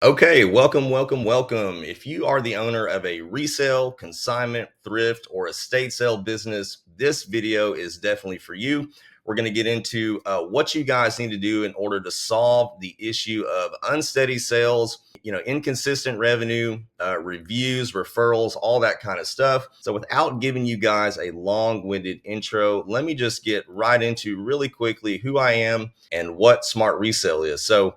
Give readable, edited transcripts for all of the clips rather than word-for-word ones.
Okay, welcome. If you are the owner of a resale, consignment, thrift, or estate sale business, this video is definitely for you. We're going to get into what you guys need to do in order to solve the issue of unsteady sales, inconsistent revenue, reviews, referrals, all that kind of stuff. So, without giving you guys a long-winded intro, let me just get right into really quickly who I am and what smart resale is. So,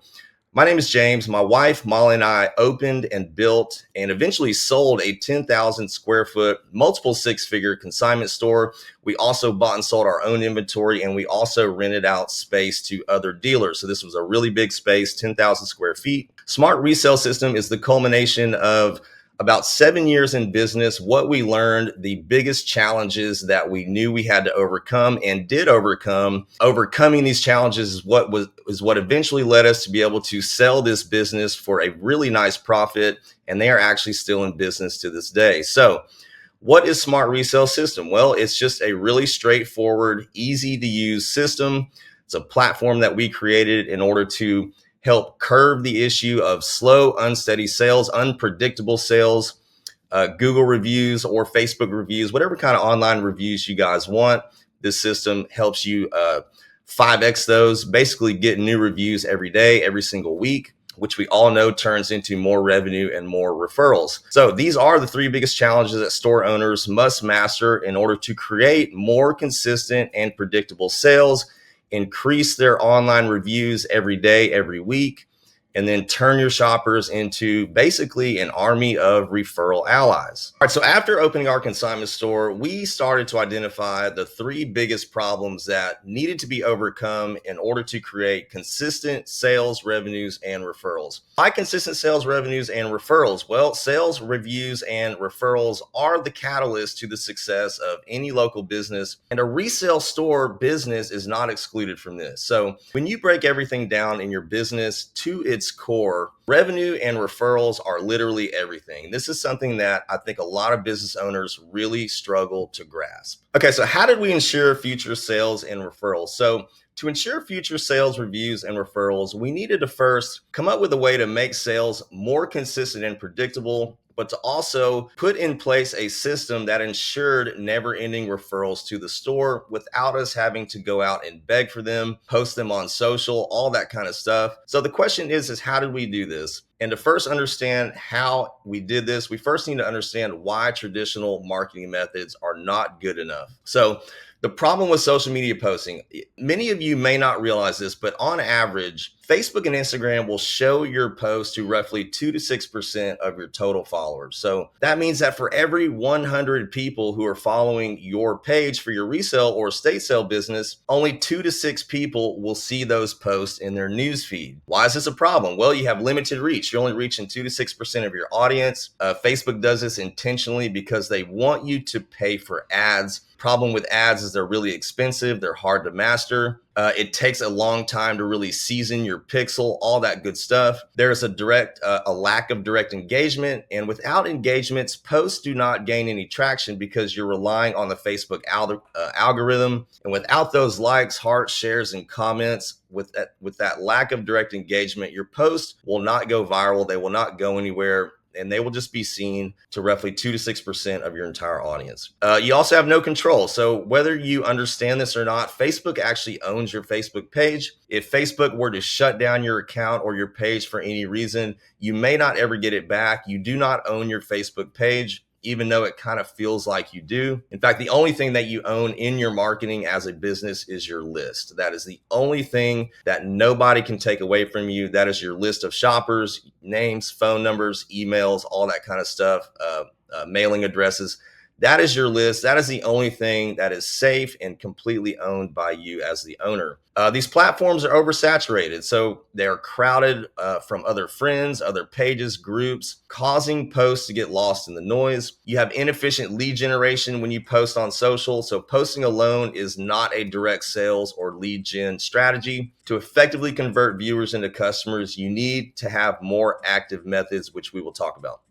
my name is James. My wife, Molly, and I opened and built and eventually sold a 10,000 square foot, multiple six-figure consignment store. We also bought and sold our own inventory, and we also rented out space to other dealers. So this was a really big space, 10,000 square feet. Smart Resale System is the culmination of about 7 years in business, what we learned, the biggest challenges that we knew we had to overcome and did overcome. Overcoming these challenges is what eventually led us to be able to sell this business for a really nice profit, and they are actually still in business to this day. So, what is Smart Resale System? Well, it's just a really straightforward, easy to use system. It's a platform that we created in order to help curb the issue of slow, unsteady sales, unpredictable sales, Google reviews or Facebook reviews, whatever kind of online reviews you guys want. This system helps you 5x those, basically get new reviews every day, every single week, which we all know turns into more revenue and more referrals. So these are the three biggest challenges that store owners must master in order to create more consistent and predictable sales, increase their online reviews every day, every week, and then turn your shoppers into basically an army of referral allies. All right, so after opening our consignment store, we started to identify the three biggest problems that needed to be overcome in order to create consistent sales, revenues, and referrals. Why consistent sales, revenues, and referrals? Well, sales, reviews, and referrals are the catalyst to the success of any local business, and a resale store business is not excluded from this. So when you break everything down in your business to its core, revenue and referrals are literally everything. This is something that I think a lot of business owners really struggle to grasp. Okay, so how did we ensure future sales and referrals? So to ensure future sales, reviews, and referrals, we needed to first come up with a way to make sales more consistent and predictable, but to also put in place a system that ensured never-ending referrals to the store without us having to go out and beg for them, post them on social, all that kind of stuff. So the question is how did we do this? And to first understand how we did this, we first need to understand why traditional marketing methods are not good enough. So the problem with social media posting, many of you may not realize this, but on average, Facebook and Instagram will show your post to roughly 2 to 6% of your total followers. So that means that for every 100 people who are following your page for your resale or estate sale business, only 2 to 6 people will see those posts in their news feed. Why is this a problem? Well, you have limited reach. You're only reaching 2 to 6% of your audience. Facebook does this intentionally because they want you to pay for ads. Problem with ads is they're really expensive. They're hard to master. It takes a long time to really season your pixel, all that good stuff. There's a lack of direct engagement, and without engagements, posts do not gain any traction because you're relying on the Facebook algorithm. And without those likes, hearts, shares, and comments, with that lack of direct engagement, your posts will not go viral. They will not go anywhere, and they will just be seen to roughly 2 to 6% of your entire audience. You also have no control. So whether you understand this or not, Facebook actually owns your Facebook page. If Facebook were to shut down your account or your page for any reason, you may not ever get it back. You do not own your Facebook page, even though it kind of feels like you do. In fact, the only thing that you own in your marketing as a business is your list. That is the only thing that nobody can take away from you. That is your list of shoppers, names, phone numbers, emails, all that kind of stuff, mailing addresses. That is your list. That is the only thing that is safe and completely owned by you as the owner. These platforms are oversaturated, so they're crowded from other friends, other pages, groups, causing posts to get lost in the noise. You have inefficient lead generation when you post on social, so posting alone is not a direct sales or lead gen strategy. To effectively convert viewers into customers, you need to have more active methods, which we will talk about.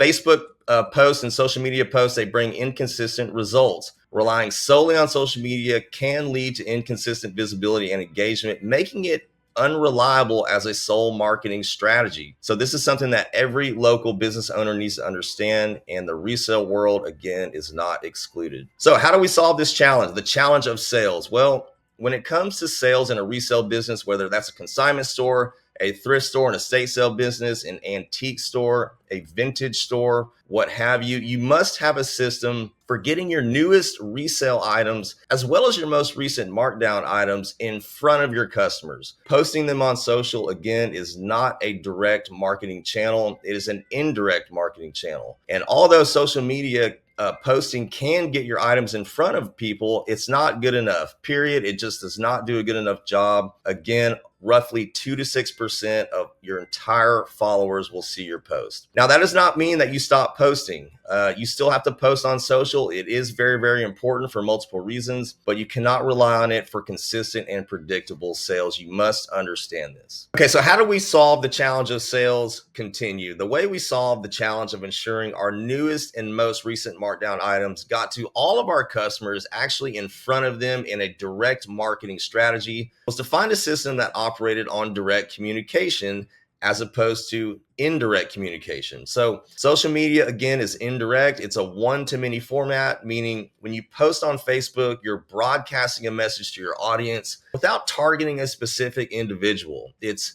Facebook posts and social media posts, they bring inconsistent results. Relying solely on social media can lead to inconsistent visibility and engagement, making it unreliable as a sole marketing strategy. So this is something that every local business owner needs to understand, and the resale world, again, is not excluded. So how do we solve this challenge? The challenge of sales. Well, when it comes to sales in a resale business, whether that's a consignment store, a thrift store, an estate sale business, an antique store, a vintage store, what have you, you must have a system for getting your newest resale items as well as your most recent markdown items in front of your customers. Posting them on social, again, is not a direct marketing channel. It is an indirect marketing channel. And although social media posting can get your items in front of people, it's not good enough, period. It just does not do a good enough job. Again, roughly 2 to 6% of your entire followers will see your post. Now, that does not mean that you stop posting. You still have to post on social. It is very, very important for multiple reasons, but you cannot rely on it for consistent and predictable sales. You must understand this. Okay, so how do we solve the challenge of sales? Continue. The way we solve the challenge of ensuring our newest and most recent markdown items got to all of our customers, actually in front of them in a direct marketing strategy, was to find a system that operated on direct communication as opposed to indirect communication. So social media, again, is indirect. It's a one-to-many format, meaning when you post on Facebook, you're broadcasting a message to your audience without targeting a specific individual. It's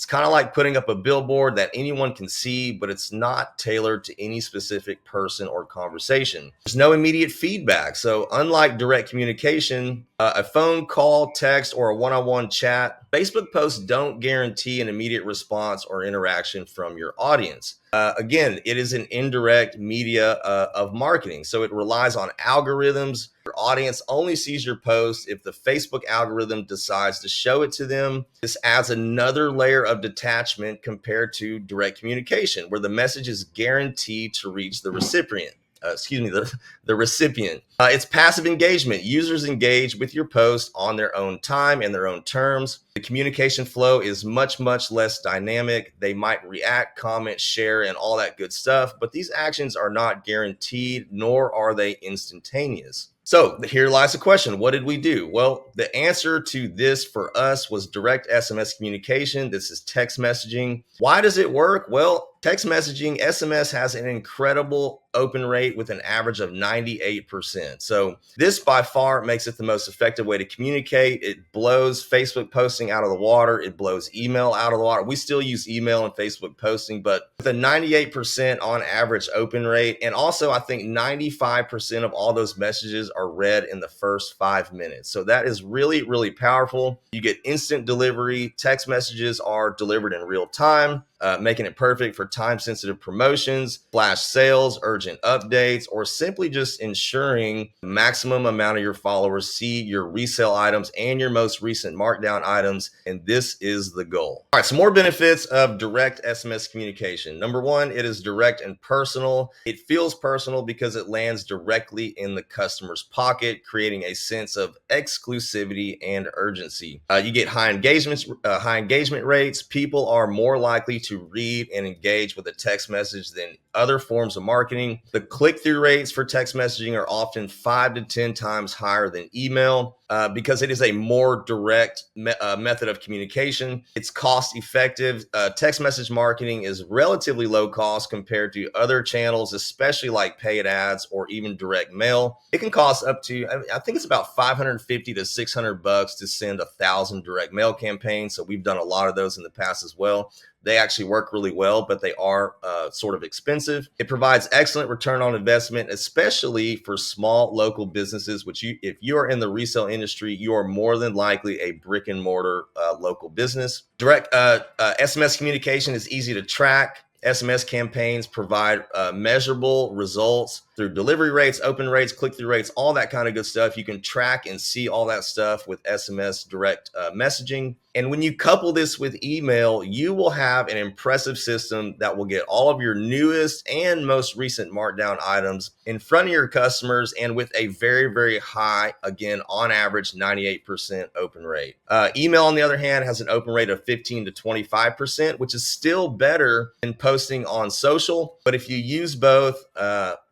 kind of like putting up a billboard that anyone can see, but it's not tailored to any specific person or conversation. There's no immediate feedback. So unlike direct communication, a phone call, text, or a one-on-one chat, Facebook posts don't guarantee an immediate response or interaction from your audience. Again, it is an indirect media of marketing. So it relies on algorithms. Your audience only sees your post if the Facebook algorithm decides to show it to them. This adds another layer of detachment compared to direct communication, where the message is guaranteed to reach the recipient. The recipient. It's passive engagement. Users engage with your post on their own time and their own terms. The communication flow is much, much less dynamic. They might react, comment, share, and all that good stuff, but these actions are not guaranteed, nor are they instantaneous. So here lies the question. What did we do? Well, the answer to this for us was direct SMS communication. This is text messaging. Why does it work? Well, text messaging, SMS has an incredible open rate with an average of 98%. So this by far makes it the most effective way to communicate. It blows Facebook posting out of the water. It blows email out of the water. We still use email and Facebook posting, but with a 98% on average open rate, and also I think 95% of all those messages are read in the first 5 minutes. So that is really, really powerful. You get instant delivery. Text messages are delivered in real time, making it perfect for time-sensitive promotions, flash sales, urgent updates, or simply just ensuring the maximum amount of your followers see your resale items and your most recent markdown items, and this is the goal. All right, some more benefits of direct SMS communication. Number one, it is direct and personal. It feels personal because it lands directly in the customer's pocket, creating a sense of exclusivity and urgency. You get high engagement rates. People are more likely to read and engage with a text message than other forms of marketing. The click-through rates for text messaging are often 5 to 10 times higher than email because it is a more direct method of communication. It's cost-effective. Text message marketing is relatively low cost compared to other channels, especially like paid ads or even direct mail. It can cost up to, I think it's about $550 to $600 to send 1,000 direct mail campaigns. So we've done a lot of those in the past as well. They actually work really well, but they are sort of expensive. It provides excellent return on investment, especially for small local businesses, which if you are in the resale industry, you are more than likely a brick and mortar local business. Direct SMS communication is easy to track. SMS campaigns provide measurable results through delivery rates, open rates, click-through rates, all that kind of good stuff. You can track and see all that stuff with SMS direct messaging. And when you couple this with email, you will have an impressive system that will get all of your newest and most recent markdown items in front of your customers, and with a very, very high, again, on average, 98% open rate. Email, on the other hand, has an open rate of 15 to 25%, which is still better than posting on social. But if you use both,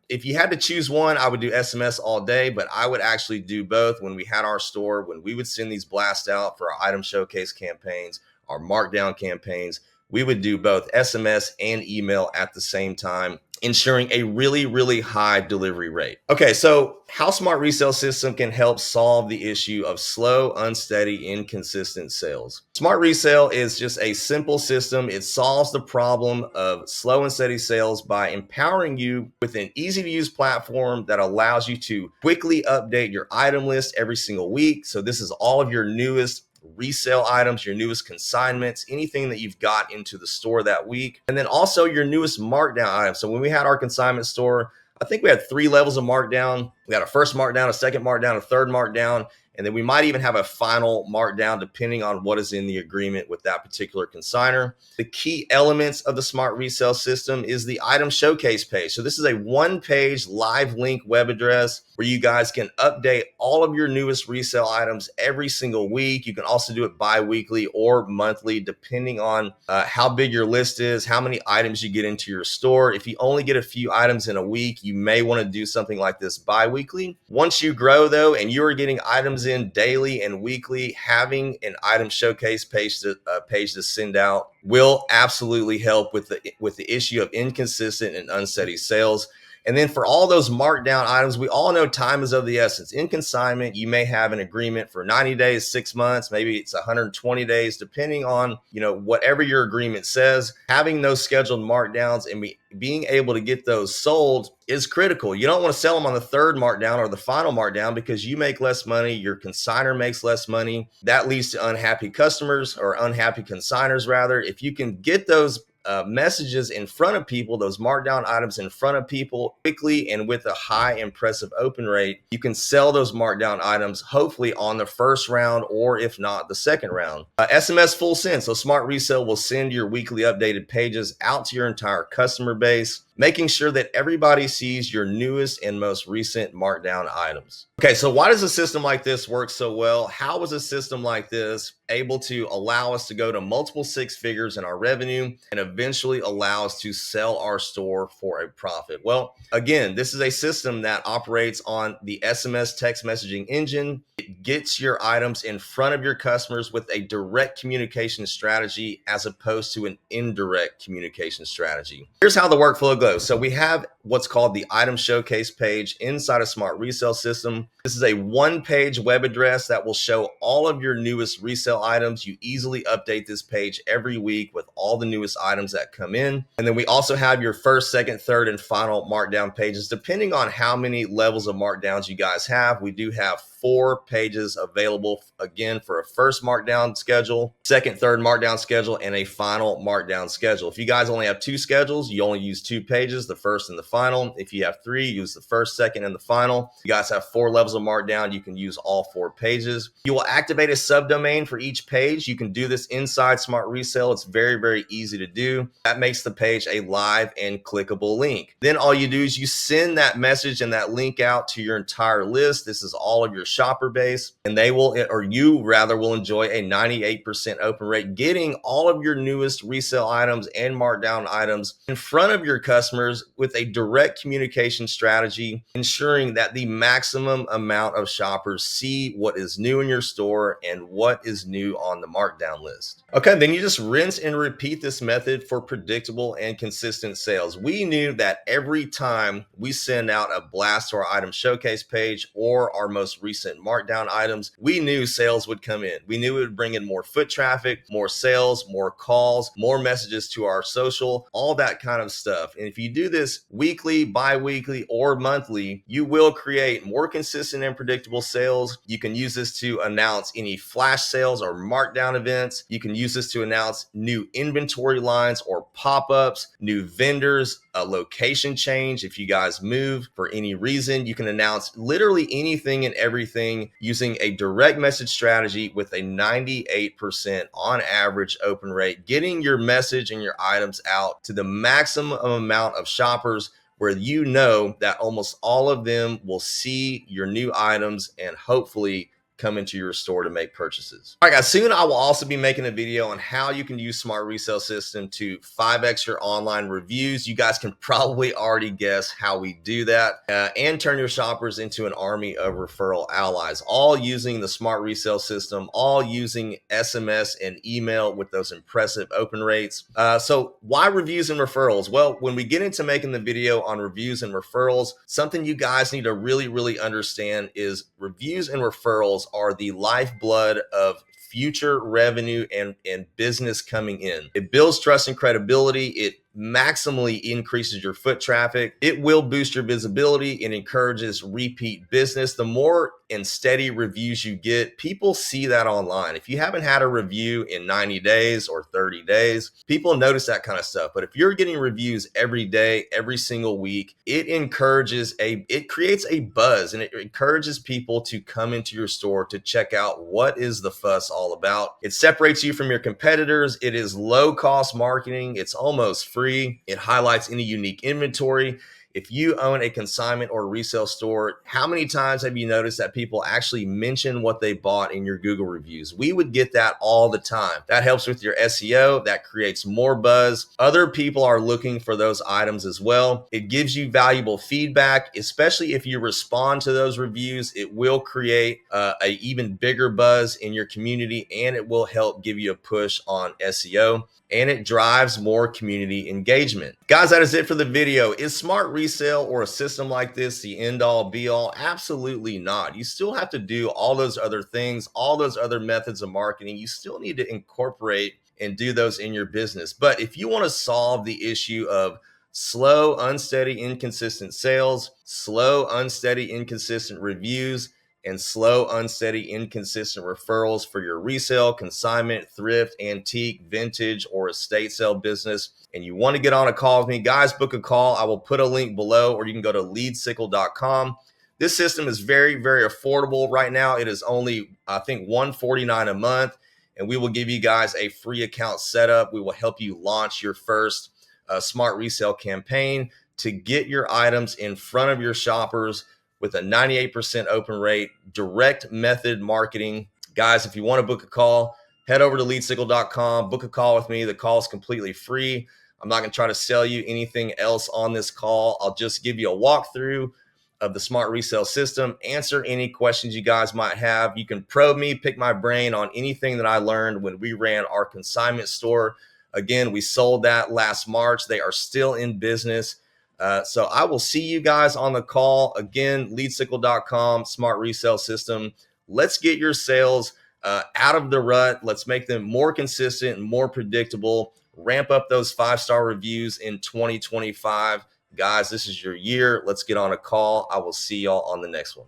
if you had to choose one, I would do SMS all day, but I would actually do both. When we had our store, when we would send these blasts out for our item showcase campaigns, our markdown campaigns. We would do both SMS and email at the same time, ensuring a really, really high delivery rate. Okay, so how Smart Resale System can help solve the issue of slow, unsteady, inconsistent sales. Smart Resale is just a simple system. It solves the problem of slow and steady sales by empowering you with an easy to use platform that allows you to quickly update your item list every single week. So this is all of your newest resale items, your newest consignments, anything that you've got into the store that week, and then also your newest markdown items. So when we had our consignment store, I think we had 3 levels of markdown. We had a first markdown, a second markdown, a third markdown, and then we might even have a final markdown depending on what is in the agreement with that particular consigner. The key elements of the Smart Resale System is the item showcase page. So this is a one-page live link web address where you guys can update all of your newest resale items every single week. You can also do it bi-weekly or monthly, depending on how big your list is, how many items you get into your store. If you only get a few items in a week, you may want to do something like this bi-weekly. Once you grow though, and you are getting items in daily and weekly, having an item showcase page to send out will absolutely help with the issue of inconsistent and unsteady sales. And then for all those markdown items, we all know time is of the essence. In consignment, you may have an agreement for 90 days, 6 months, maybe it's 120 days, depending on, whatever your agreement says. Having those scheduled markdowns and being able to get those sold is critical. You don't want to sell them on the third markdown or the final markdown because you make less money, your consignor makes less money. That leads to unhappy customers, or unhappy consignors rather. If you can get those messages in front of people, those markdown items in front of people quickly and with a high impressive open rate, you can sell those markdown items hopefully on the first round, or if not the second round. SMS full send. So Smart Resale will send your weekly updated pages out to your entire customer base, making sure that everybody sees your newest and most recent markdown items. Okay, so why does a system like this work so well? How was a system like this able to allow us to go to multiple 6 figures in our revenue and eventually allow us to sell our store for a profit? Well, again, this is a system that operates on the SMS text messaging engine. It gets your items in front of your customers with a direct communication strategy as opposed to an indirect communication strategy. Here's how the workflow goes. So we have what's called the item showcase page inside a Smart Resale System. This is a one-page web address that will show all of your newest resale items. You easily update this page every week with all the newest items that come in. And then we also have your first, second, third, and final markdown pages. Depending on how many levels of markdowns you guys have, we do have 4 pages available, again, for a first markdown schedule, second, third markdown schedule, and a final markdown schedule. If you guys only have 2 schedules, you only use 2 pages, the first and the final. If you have 3, use the first, second, and the final. If you guys have 4 levels of markdown, you can use all 4 pages. You will activate a subdomain for each page. You can do this inside Smart Resale. It's very, very easy to do. That makes the page a live and clickable link. Then all you do is you send that message and that link out to your entire list. This is all of your shopper base, and they will, or you rather, will enjoy a 98% open rate, getting all of your newest resale items and markdown items in front of your customers with a direct communication strategy, ensuring that the maximum amount of shoppers see what is new in your store and what is new on the markdown list. Okay, then you just rinse and repeat this method for predictable and consistent sales. We knew that every time we send out a blast to our item showcase page or our most recent markdown items, we knew sales would come in. We knew it would bring in more foot traffic, more sales, more calls, more messages to our social, all that kind of stuff. And if you do this weekly, bi-weekly, or monthly, you will create more consistent and predictable sales. You can use this to announce any flash sales or markdown events. You can use this to announce new inventory lines or pop-ups, new vendors, a location change. If you guys move for any reason, you can announce literally anything and everything using a direct message strategy with a 98% on average open rate, getting your message and your items out to the maximum amount of shoppers where you know that almost all of them will see your new items and hopefully come into your store to make purchases. All right, guys, soon I will also be making a video on how you can use Smart Resale System to 5x your online reviews. You guys can probably already guess how we do that, and turn your shoppers into an army of referral allies, all using the Smart Resale System, all using SMS and email with those impressive open rates. So why reviews and referrals? Well, when we get into making the video on reviews and referrals, something you guys need to really understand is reviews and referrals are the lifeblood of future revenue and business coming in. It builds trust and credibility. It maximally increases your foot traffic. It will boost your visibility. It encourages repeat business. The more and steady reviews you get, people see that online. If you haven't had a review in 90 days or 30 days, people notice that kind of stuff. But if you're getting reviews every day, every single week, it creates a buzz, and it encourages people to come into your store to check out what is the fuss all about. It separates you from your competitors. It is low cost marketing. It's almost free. It highlights any unique inventory. If you own a consignment or resale store, how many times have you noticed that people actually mention what they bought in your Google reviews? We would get that all the time. That helps with your SEO. That creates more buzz. Other people are looking for those items as well. It gives you valuable feedback, especially if you respond to those reviews. It will create an even bigger buzz in your community, and it will help give you a push on SEO. And it drives more community engagement. Guys, that is it for the video. Is Smart Resale or a system like this the end all be all? Absolutely not. You still have to do all those other things, all those other methods of marketing. You still need to incorporate and do those in your business. But if you want to solve the issue of slow, unsteady, inconsistent sales, slow, unsteady, inconsistent reviews, and slow, unsteady, inconsistent referrals for your resale, consignment, thrift, antique, vintage, or estate sale business, and you want to get on a call with me, guys, book a call. I will put a link below, or you can go to leadsickle.com. This system is very affordable right now. It is only, I think, $149 a month, and we will give you guys a free account setup. We will help you launch your first Smart Resale campaign to get your items in front of your shoppers with a 98% open rate, direct method marketing. Guys, if you want to book a call, head over to leadsickle.com, book a call with me. The call is completely free. I'm not going to try to sell you anything else on this call. I'll just give you a walkthrough of the Smart Resale system, answer any questions you guys might have. You can probe me, pick my brain on anything that I learned when we ran our consignment store. Again, we sold that last March. They are still in business. So I will see you guys on the call. Again, leadsickle.com, Smart Resale System. Let's get your sales out of the rut. Let's make them more consistent and more predictable. Ramp up those 5-star reviews in 2025. Guys, this is your year. Let's get on a call. I will see y'all on the next one.